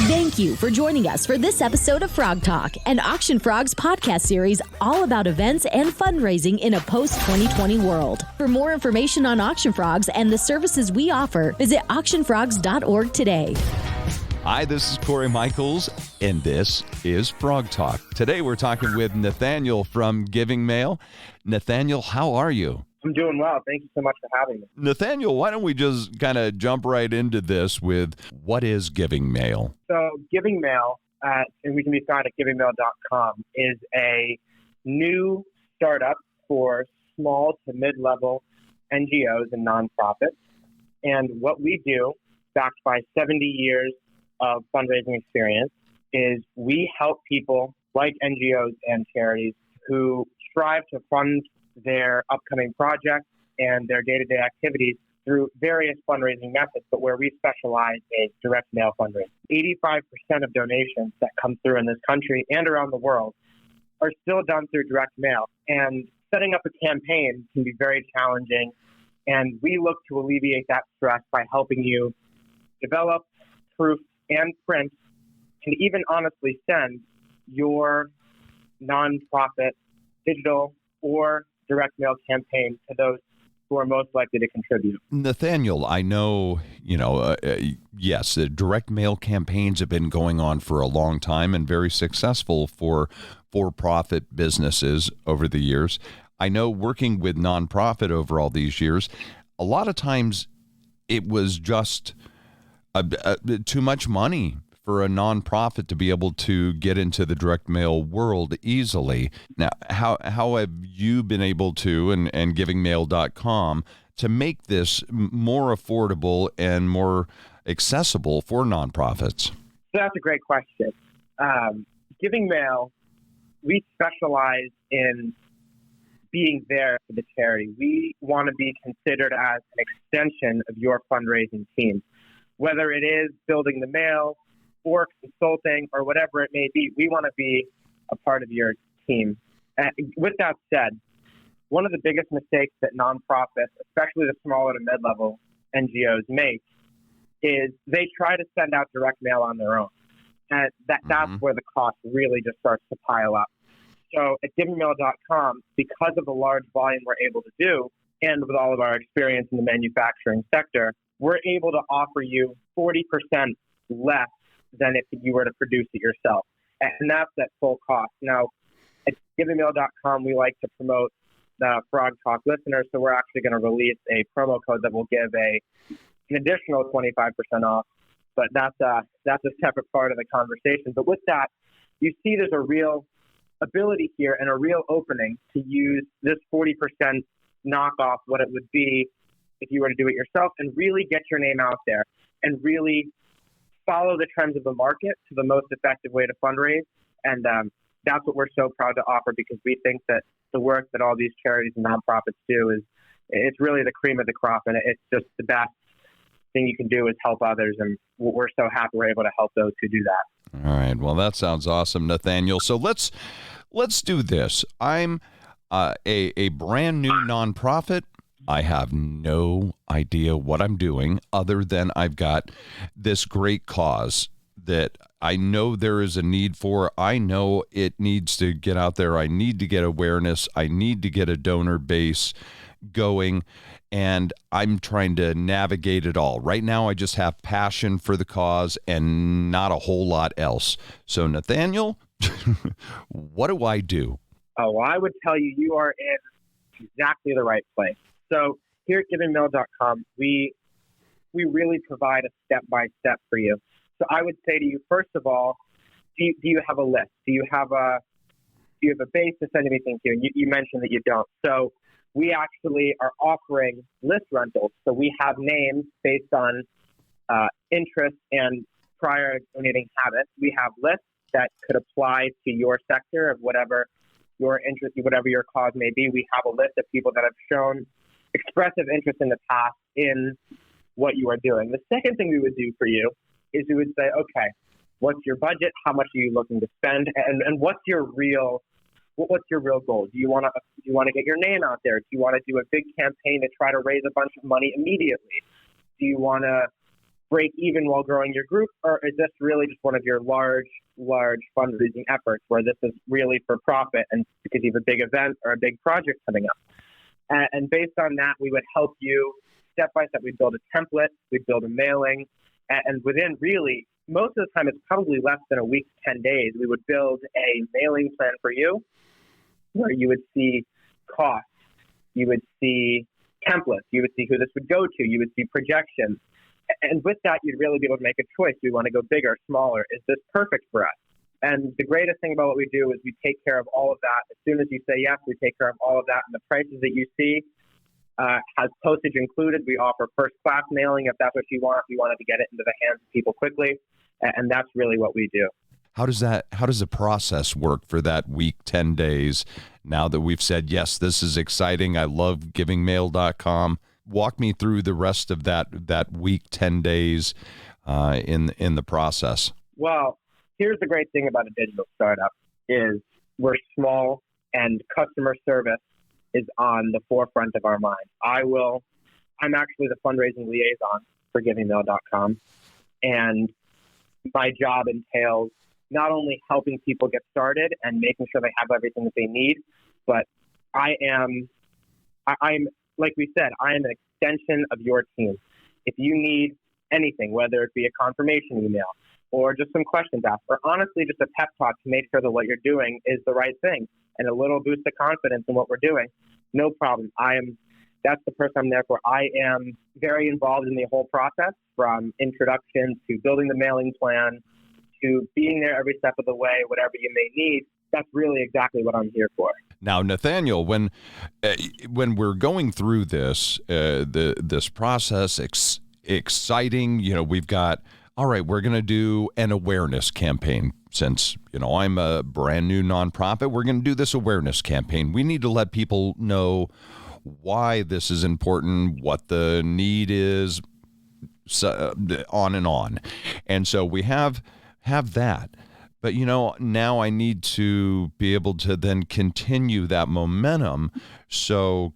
Thank you for joining us for this episode of Frog Talk, an Auction Frogs podcast series all about events and fundraising in a post-2020 world. For more information on Auction Frogs and the services we offer, visit auctionfrogs.org today. Hi, this is Corey Michaels, and this is Frog Talk. Today we're talking with Nathaniel from GivingMail. Nathaniel, how are you? I'm doing well. Thank you so much for having me. Nathaniel, why don't we just kind of jump right into this with what is GivingMail? So GivingMail, and we can be found at GivingMail.com, is a new startup for small to mid-level NGOs and nonprofits. And what we do, backed by 70 years of fundraising experience, is we help people like NGOs and charities who strive to fund their upcoming projects and their day-to-day activities through various fundraising methods, but where we specialize is direct mail fundraising. 85% of donations that come through in this country and around the world are still done through direct mail. And setting up a campaign can be very challenging, and we look to alleviate that stress by helping you develop, proof, and print, and even honestly send your nonprofit digital or direct mail campaign to those who are most likely to contribute. Nathaniel, I know, yes, the direct mail campaigns have been going on for a long time and very successful for for-profit businesses over the years. I know working with nonprofit over all these years, a lot of times it was just too much money for a nonprofit to be able to get into the direct mail world easily. Now, how have you been able to, and GivingMail.com, to make this more affordable and more accessible for nonprofits? So that's a great question. GivingMail, we specialize in being there for the charity. We want to be considered as an extension of your fundraising team. Whether it is building the mail, or consulting, or whatever it may be, we want to be a part of your team. With that said, one of the biggest mistakes that nonprofits, especially the smaller to mid-level NGOs, make is they try to send out direct mail on their own. And that's where the cost really just starts to pile up. So at GivingMail.com, because of the large volume we're able to do, and with all of our experience in the manufacturing sector, we're able to offer you 40% less than if you were to produce it yourself. And that's at full cost. Now, at GivingMail.com, we like to promote the Frog Talk listeners, so we're actually going to release a promo code that will give an additional 25% off. But that's a separate part of the conversation. But with that, you see there's a real ability here and a real opening to use this 40% knockoff, what it would be if you were to do it yourself, and really get your name out there and really follow the trends of the market to the most effective way to fundraise. And that's what we're so proud to offer, because we think that the work that all these charities and nonprofits do it's really the cream of the crop, and it's just the best thing you can do is help others. And we're so happy we're able to help those who do that. All right. Well, that sounds awesome, Nathaniel. So let's do this. I'm a brand new nonprofit. I have no idea what I'm doing other than I've got this great cause that I know there is a need for. I know it needs to get out there. I need to get awareness. I need to get a donor base going, and I'm trying to navigate it all. Right now, I just have passion for the cause and not a whole lot else. So, Nathaniel, what do I do? Oh, well, I would tell you, you are in exactly the right place. So here at GivingMail.com, we really provide a step-by-step for you. So I would say to you, first of all, do you have a list? Do you have a base to send anything to? You mentioned that you don't. So we actually are offering list rentals. So we have names based on interest and prior donating habits. We have lists that could apply to your sector of whatever your interest, whatever your cause may be. We have a list of people that have shown expressive interest in the past in what you are doing. The second thing we would do for you is we would say, okay, what's your budget? How much are you looking to spend? And what's your real goal? Do you want to get your name out there? Do you want to do a big campaign to try to raise a bunch of money immediately? Do you want to break even while growing your group, or is this really just one of your large fundraising efforts where this is really for profit and because you have a big event or a big project coming up? And based on that, we would help you step by step. We'd build a template, we'd build a mailing, and within really, most of the time, it's probably less than a week to 10 days, we would build a mailing plan for you where you would see costs, you would see templates, you would see who this would go to, you would see projections. And with that, you'd really be able to make a choice. Do we want to go bigger, smaller? Is this perfect for us? And the greatest thing about what we do is we take care of all of that. As soon as you say yes, we take care of all of that. And the prices that you see has postage included. We offer first-class mailing if that's what you want. We wanted to get it into the hands of people quickly. And that's really what we do. How does the process work for that week, 10 days? Now that we've said, yes, this is exciting. I love GivingMail.com. Walk me through the rest of that week, 10 days in the process. Well, here's the great thing about a digital startup is we're small and customer service is on the forefront of our mind. I'm actually the fundraising liaison for GivingMail.com, and my job entails not only helping people get started and making sure they have everything that they need, but I'm like we said, I am an extension of your team. If you need anything, whether it be a confirmation email or just some questions asked, or honestly just a pep talk to make sure that what you're doing is the right thing and a little boost of confidence in what we're doing, no problem. That's the person I'm there for. I am very involved in the whole process, from introduction to building the mailing plan to being there every step of the way, whatever you may need. That's really exactly what I'm here for. Now, Nathaniel, when we're going through this process, exciting, we've got, all right, we're going to do an awareness campaign. Since, I'm a brand new nonprofit, we're going to do this awareness campaign. We need to let people know why this is important, what the need is, so, on and on. And so we have that. But, now I need to be able to then continue that momentum. So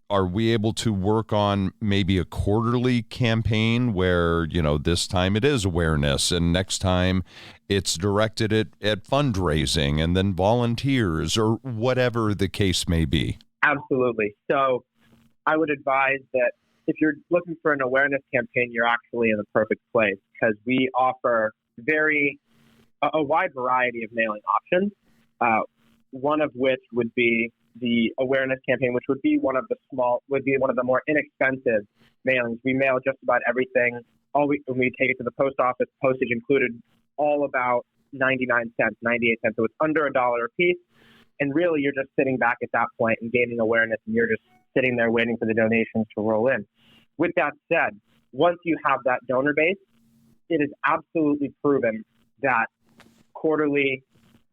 are we able to work on maybe a quarterly campaign where, this time it is awareness and next time it's directed at fundraising and then volunteers or whatever the case may be? Absolutely. So I would advise that if you're looking for an awareness campaign, you're actually in the perfect place because we offer a wide variety of mailing options, one of which would be the awareness campaign, which would be one of the more inexpensive mailings. We mail just about everything. When we take it to the post office, postage included, all about 99 cents, 98 cents. So it's under $1 a piece. And really, you're just sitting back at that point and gaining awareness, and you're just sitting there waiting for the donations to roll in. With that said, once you have that donor base, it is absolutely proven that quarterly,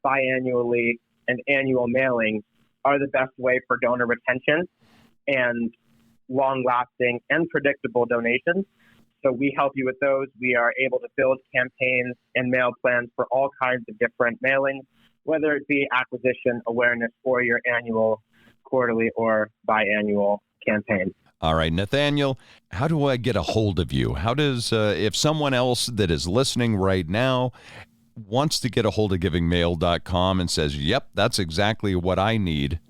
biannually, and annual mailings are the best way for donor retention and long-lasting and predictable donations. So we help you with those. We are able to build campaigns and mail plans for all kinds of different mailings, whether it be acquisition, awareness, or your annual, quarterly, or biannual campaign. All right, Nathaniel, how do I get a hold of you? How does, if someone else that is listening right now wants to get a hold of GivingMail.com and says, yep, that's exactly what I need,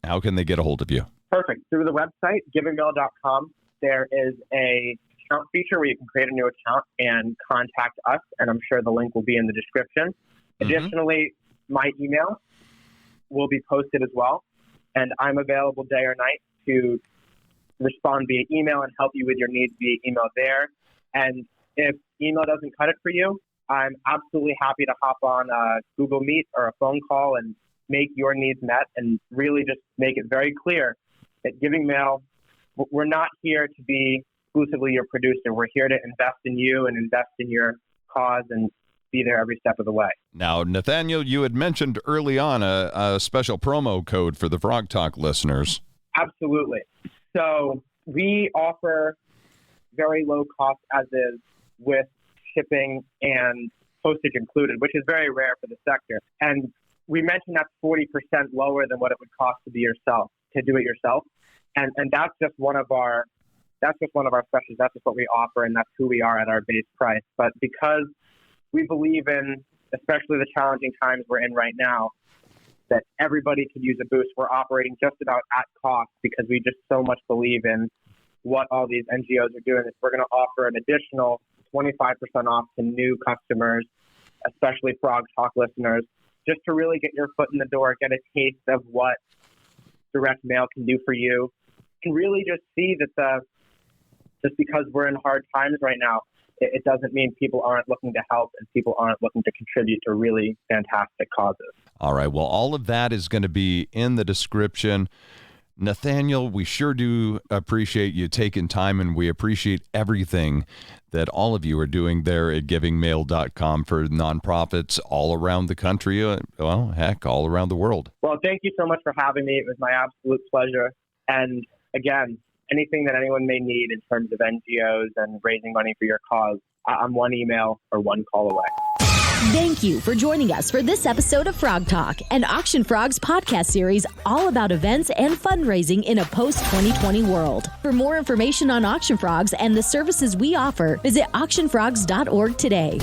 how can they get a hold of you? Perfect. Through the website, GivingMail.com, there is a account feature where you can create a new account and contact us, and I'm sure the link will be in the description. Mm-hmm. Additionally, my email will be posted as well, and I'm available day or night to respond via email and help you with your needs via email there. And if email doesn't cut it for you, I'm absolutely happy to hop on a Google Meet or a phone call and make your needs met and really just make it very clear that GivingMail, we're not here to be exclusively your producer. We're here to invest in you and invest in your cause and be there every step of the way. Now, Nathaniel, you had mentioned early on a special promo code for the Frog Talk listeners. Absolutely. So we offer very low cost as is with shipping and postage included, which is very rare for the sector. And we mentioned that's 40% lower than what it would cost to do it yourself. And that's just one of our that's just one of our specials. That's just what we offer, and that's who we are at our base price. But because we believe in, especially the challenging times we're in right now, that everybody could use a boost, we're operating just about at cost because we just so much believe in what all these NGOs are doing. We're going to offer an additional 25% off to new customers, especially Frog Talk listeners, just to really get your foot in the door, get a taste of what direct mail can do for you, and really just see that just because we're in hard times right now, it doesn't mean people aren't looking to help and people aren't looking to contribute to really fantastic causes. All right. Well, all of that is going to be in the description. Nathaniel, we sure do appreciate you taking time, and we appreciate everything that all of you are doing there at GivingMail.com for nonprofits all around the country. Well, heck, all around the world. Well, thank you so much for having me. It was my absolute pleasure. And again, anything that anyone may need in terms of NGOs and raising money for your cause, I'm one email or one call away. Thank you for joining us for this episode of Frog Talk, an Auction Frogs podcast series all about events and fundraising in a post-2020 world. For more information on Auction Frogs and the services we offer, visit auctionfrogs.org today.